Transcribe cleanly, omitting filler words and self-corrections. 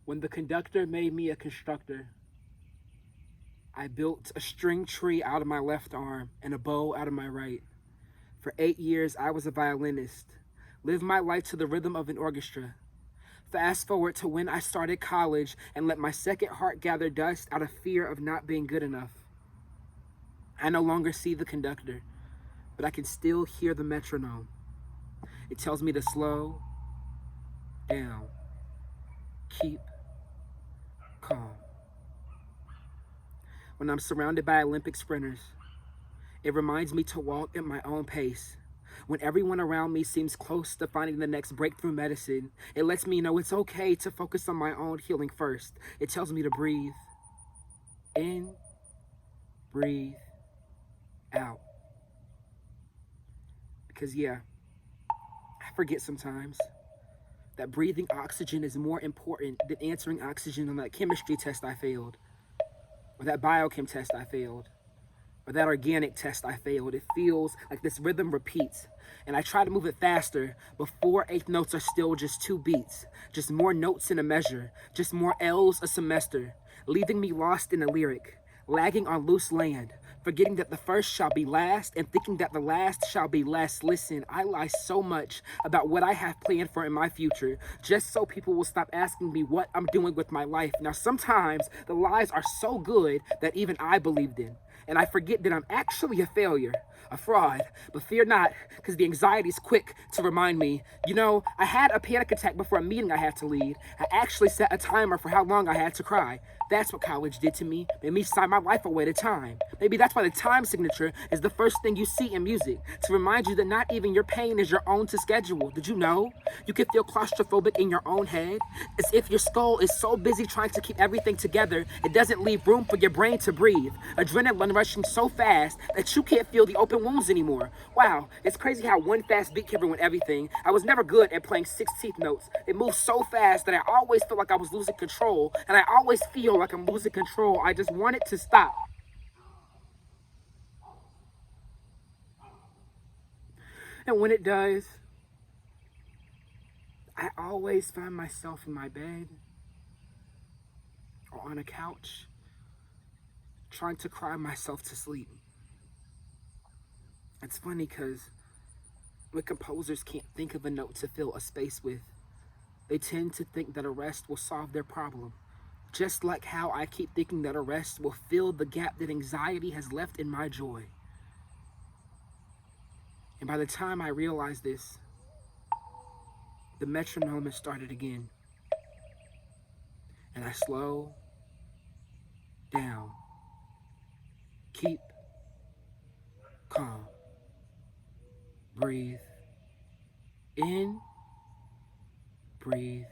When the conductor made me a constructor, I built a string tree out of my left arm and a bow out of my right. For 8 years, I was a violinist, lived my life to the rhythm of an orchestra. Fast forward to when I started college and let my second heart gather dust out of fear of not being good enough. I no longer see the conductor, but I can still hear the metronome. It tells me to slow down, keep calm. When I'm surrounded by Olympic sprinters, it reminds me to walk at my own pace. When everyone around me seems close to finding the next breakthrough medicine, it lets me know it's okay to focus on my own healing first. It tells me to breathe in, breathe out. Because, yeah, I forget sometimes that breathing oxygen is more important than answering oxygen on that chemistry test I failed, or that biochem test I failed, or that organic test I failed. It feels like this rhythm repeats, and I try to move it faster, but 4/8 notes are still just 2 beats, just more notes in a measure, just more L's a semester, leaving me lost in a lyric, lagging on loose land, forgetting that the first shall be last and thinking that the last shall be less. Listen, I lie so much about what I have planned for in my future, just so people will stop asking me what I'm doing with my life. Now, sometimes the lies are so good that even I believed in, and I forget that I'm actually a failure, a fraud. But fear not, because the anxiety is quick to remind me. I had a panic attack before a meeting I had to lead. I actually set a timer for how long I had to cry. That's what college did to me. Made me sign my life away to time. Maybe that's why the time signature is the first thing you see in music, to remind you that not even your pain is your own to schedule. Did you know? You can feel claustrophobic in your own head, as if your skull is so busy trying to keep everything together, it doesn't leave room for your brain to breathe. Adrenaline rushing so fast that you can't feel the open wounds anymore. Wow, it's crazy how one fast beat can ruin everything. I was never good at playing 16th notes. It moved so fast that I always feel like I was losing control, and I always feel like I'm losing control. I just want it to stop. And when it does, I always find myself in my bed or on a couch trying to cry myself to sleep. It's funny because when composers can't think of a note to fill a space with, they tend to think that a rest will solve their problem. Just like how I keep thinking that a rest will fill the gap that anxiety has left in my joy. And by the time I realize this, the metronome has started again. And I slow down, keep calm, breathe in, breathe